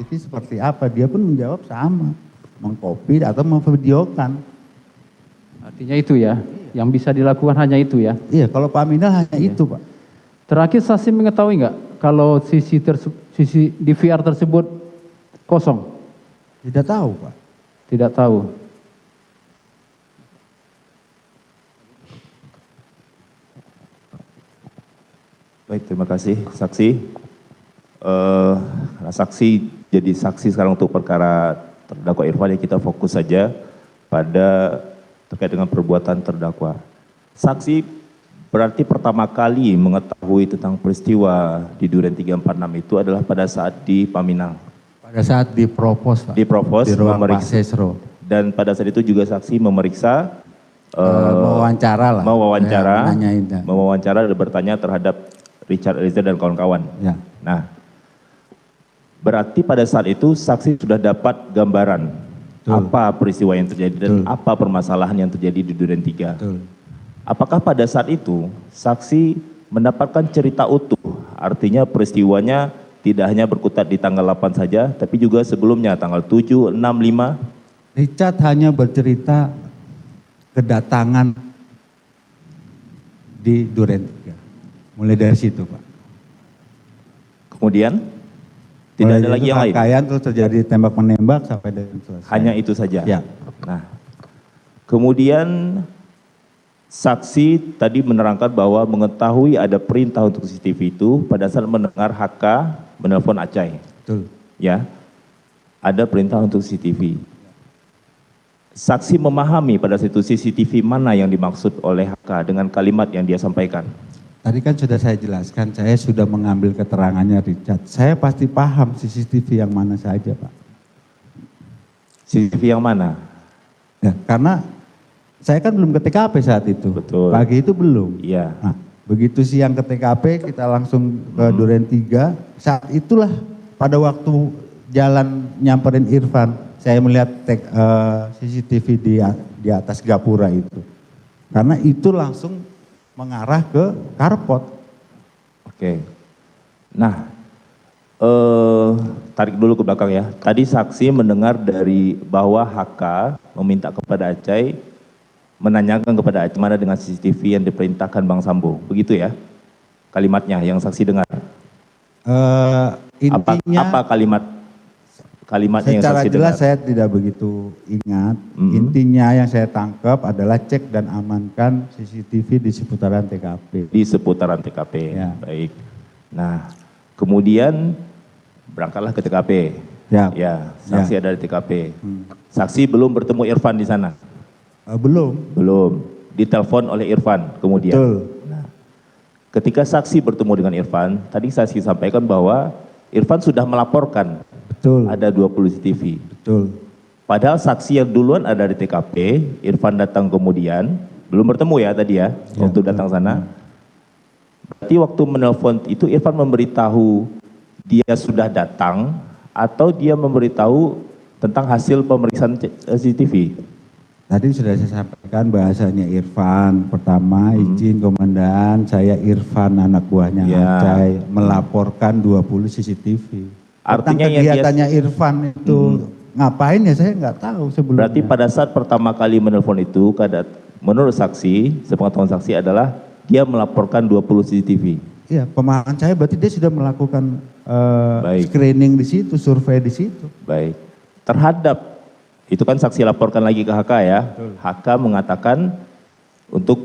CCTV seperti apa. Dia pun menjawab sama, mengcopy atau memvideokan. Artinya itu ya, yang bisa dilakukan hanya itu ya. Iya, kalau Pak Aminal hanya itu, Pak. Terakhir saksi mengetahui nggak kalau sisi DVR tersebut kosong? Tidak tahu, Pak. Tidak tahu. Baik, terima kasih saksi. Karena saksi jadi saksi sekarang untuk perkara terdakwa Irfan, ya kita fokus saja pada terkait dengan perbuatan terdakwa. Saksi berarti pertama kali mengetahui tentang peristiwa di Duren 346 itu adalah pada saat di Paminal. Pada saat dipropos, Pak. Dipropos, di ruang Pak memeriksa. Sesro. Dan pada saat itu juga saksi memeriksa, mewawancara lah. mewawancara dan bertanya terhadap Richard Eliezer dan kawan-kawan. Ya. Nah, berarti pada saat itu saksi sudah dapat gambaran apa peristiwa yang terjadi dan apa permasalahan yang terjadi di Duren 3. Apakah pada saat itu saksi mendapatkan cerita utuh, artinya peristiwanya tidak hanya berkutat di tanggal 8 saja, tapi juga sebelumnya tanggal 7, 6, 5? Richard hanya bercerita kedatangan di Duren 3. Mulai dari situ, Pak. Kemudian tidak ada lagi yang lain? Rangkaian terus terjadi tembak menembak sampai dengan selesai. Hanya itu saja? Ya. Nah, kemudian saksi tadi menerangkan bahwa mengetahui ada perintah untuk CCTV itu pada saat mendengar HK menelpon Acai. Betul. Ya, ada perintah untuk CCTV. Saksi memahami pada situ CCTV mana yang dimaksud oleh HK dengan kalimat yang dia sampaikan. Tadi kan sudah saya jelaskan, saya sudah mengambil keterangannya Richard. Saya pasti paham CCTV yang mana saja, Pak. CCTV yang mana? Ya, karena saya kan belum ke TKP saat itu. Betul. Pagi itu belum. Iya. Nah, begitu siang ke TKP, kita langsung ke Duren 3. Saat itulah pada waktu jalan nyamperin Irfan, saya melihat CCTV di atas gapura itu. Karena itu langsung mengarah ke carport. Oke. Nah, tarik dulu ke belakang ya. Tadi saksi mendengar dari bahwa HK meminta kepada Acai, menanyakan kepada Acai mana dengan CCTV yang diperintahkan Bang Sambo. Begitu ya kalimatnya yang saksi dengar. Intinya apa kalimatnya yang secara saksi jelas dengar? saya tidak begitu ingat. Intinya yang saya tangkap adalah cek dan amankan CCTV di seputaran TKP. Di seputaran TKP. Ya. Baik. Nah, kemudian berangkatlah ke TKP. Ya, saksi ada di TKP. Saksi belum bertemu Irfan di sana? Belum. Belum. Ditelepon oleh Irfan kemudian. Betul. Nah, ketika saksi bertemu dengan Irfan, tadi saksi sampaikan bahwa Irfan sudah melaporkan. Betul. Ada 20 CCTV. Betul. Padahal saksi yang duluan ada di TKP, Irfan datang kemudian, belum bertemu ya tadi ya, waktu datang sana. Berarti waktu menelpon itu Irfan memberitahu dia sudah datang atau dia memberitahu tentang hasil pemeriksaan CCTV? Tadi sudah saya sampaikan bahasanya Irfan, pertama izin komandan, saya Irfan anak buahnya Acai melaporkan 20 CCTV. Artinya tentang kegiatannya Irfan itu ngapain ya saya nggak tahu sebelumnya. Berarti pada saat pertama kali menelpon itu, menurut saksi, sepengetahuan saksi adalah dia melaporkan 20 CCTV. Iya, pemahaman saya berarti dia sudah melakukan screening di situ, survei di situ. Baik. Terhadap itu kan saksi laporkan lagi ke HK ya. Betul. HK mengatakan untuk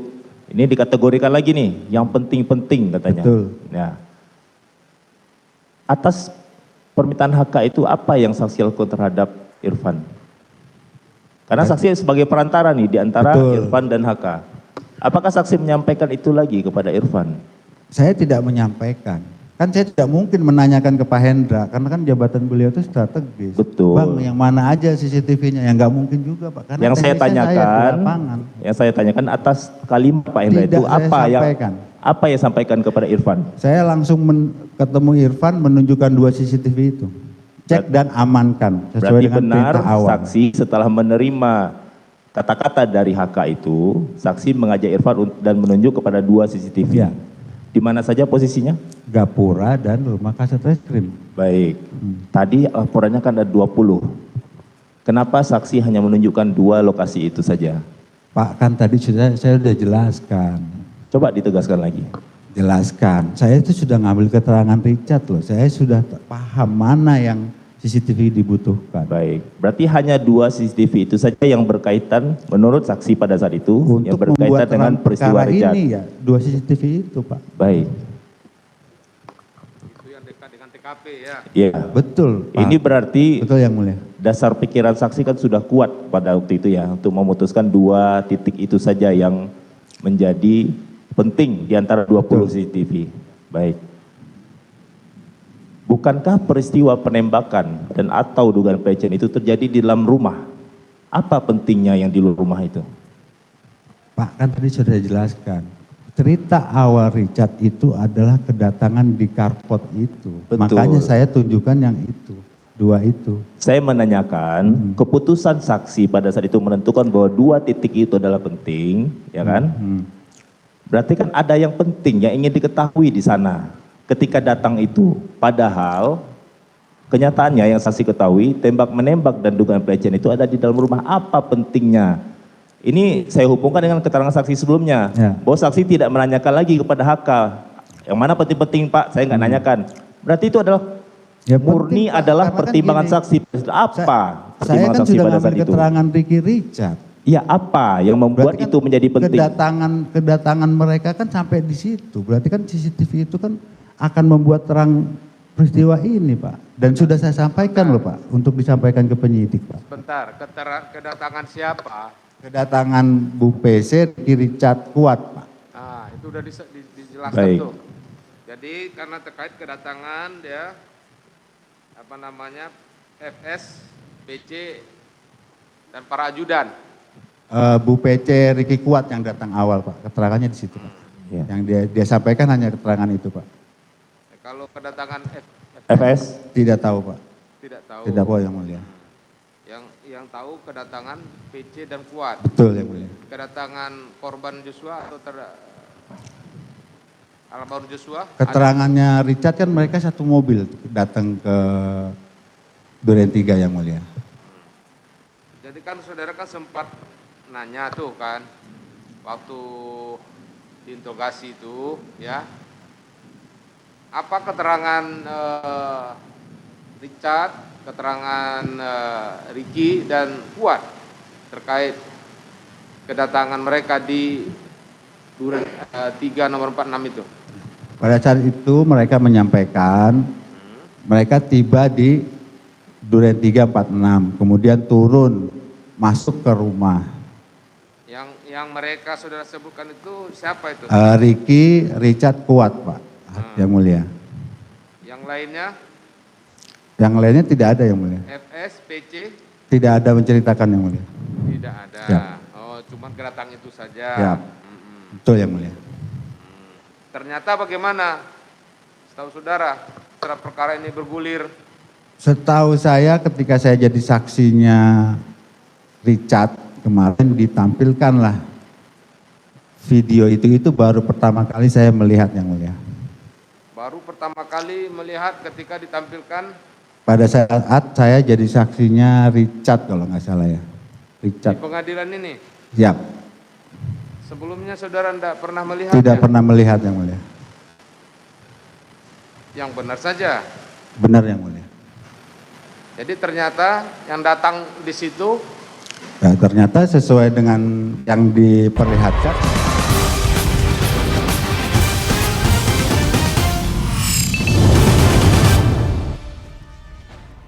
ini dikategorikan lagi nih, yang penting-penting katanya. Betul. Ya. Atas permintaan HK itu apa yang saksi lakukan terhadap Irfan? Karena saksi sebagai perantara nih di antara Irfan dan HK. Apakah saksi menyampaikan itu lagi kepada Irfan? Saya tidak menyampaikan. Kan saya tidak mungkin menanyakan ke Pak Hendra, karena kan jabatan beliau itu strategis. Betul. Bang, yang mana aja CCTV-nya? Yang nggak mungkin juga, Pak. Karena yang saya tanyakan, atas kalimat Pak Hendra itu apa yang sampaikan kepada Irfan? Saya langsung ketemu Irfan menunjukkan 2 CCTV itu. Cek dan amankan sesuai dengan perintah awal. Saksi setelah menerima kata-kata dari HK itu, saksi mengajak Irfan dan menunjuk kepada 2 CCTV. Ya. Di mana saja posisinya? Gapura dan rumah Kasat Reskrim. Baik. Tadi laporannya kan ada 20. Kenapa saksi hanya menunjukkan 2 lokasi itu saja? Pak, kan tadi saya sudah jelaskan. Coba ditegaskan lagi. Jelaskan. Saya itu sudah ngambil keterangan Richard loh. Saya sudah paham mana yang CCTV dibutuhkan. Baik. Berarti hanya 2 CCTV itu saja yang berkaitan menurut saksi pada saat itu yang Untuk berkaitan membuat dengan terang peristiwa perkara Richard. ini ya, 2 CCTV itu Pak. Baik. Itu yang dekat dengan TKP ya. Iya. Betul Pak. Ini berarti Betul yang mulia. dasar pikiran saksi kan sudah kuat pada waktu itu ya untuk memutuskan 2 titik itu saja yang menjadi penting di antara 20 CCTV. Baik. Bukankah peristiwa penembakan dan atau dugaan pelecehan itu terjadi di dalam rumah? Apa pentingnya yang di luar rumah itu? Pak, kan tadi sudah jelaskan. Cerita awal Richard itu adalah kedatangan di carport itu. Betul. Makanya saya tunjukkan yang itu. 2 itu. Saya menanyakan keputusan saksi pada saat itu menentukan bahwa 2 titik itu adalah penting, ya kan? Berarti kan ada yang penting yang ingin diketahui di sana ketika datang itu. Padahal kenyataannya yang saksi ketahui tembak menembak dan dugaan pelecehan itu ada di dalam rumah. Apa pentingnya? Ini saya hubungkan dengan keterangan saksi sebelumnya. Ya. Bahwa saksi tidak menanyakan lagi kepada HK. Yang mana penting-penting Pak, saya nggak nanyakan. Berarti itu adalah Ya, murni penting, Pak, adalah karena kan pertimbangan gini, saksi. Apa Saya pertimbangan kan saksi sudah pada saat ngambil itu? keterangan Ricky Richard. Ya apa yang membuat Berarti kan itu menjadi penting? Kedatangan mereka kan sampai di situ. Berarti kan CCTV itu kan akan membuat terang peristiwa ini Pak. Dan sudah saya sampaikan loh Pak, untuk disampaikan ke penyidik Pak. Bentar, kedatangan siapa? Kedatangan Bu PC, Ricky Richard kuat Pak. Nah, itu udah dijelaskan Baik. tuh. Jadi karena terkait kedatangan dia apa namanya FS, PC dan para ajudan. Bu PC Ricky Kuat yang datang awal Pak, keterangannya di situ Pak. Ya. Yang dia sampaikan hanya keterangan itu Pak. Kalau kedatangan FS? Tidak tahu Pak, tidak tahu. tidak tahu yang mulia. Yang tahu kedatangan PC dan Kuat. Betul yang mulia. Kedatangan korban Joshua atau almarhum Joshua. Keterangannya Richard kan mereka satu mobil datang ke Duren 3 yang mulia. Jadi kan saudara kan sempat nanya tuh kan waktu diinterogasi itu ya, apa keterangan Richard, keterangan Ricky dan Kuat terkait kedatangan mereka di Duren 3 nomor 46 itu? Pada saat itu mereka menyampaikan mereka tiba di Duren 346, kemudian turun masuk ke rumah. Yang mereka saudara sebutkan itu siapa itu? Ricky, Richard, Kuat Pak, yang mulia. Yang lainnya Yang lainnya tidak ada yang mulia. FS, PC Tidak ada menceritakan yang mulia. tidak ada. Ya. Oh, cuman kedatangan itu saja. Ya, betul yang mulia. Ternyata bagaimana? Setahu saudara, setelah perkara ini bergulir, Setahu saya ketika saya jadi saksinya Richard kemarin ditampilkanlah video itu baru pertama kali saya melihat yang mulia. baru pertama kali melihat ketika ditampilkan Pada saat saya jadi saksinya Richard kalau nggak salah ya. di Richard. pengadilan ini. Siap. Sebelumnya saudara tidak pernah melihat? Tidak pernah melihat yang mulia. Yang benar saja. Benar yang mulia. Jadi ternyata yang datang di situ Nah, ternyata sesuai dengan yang diperlihatkan.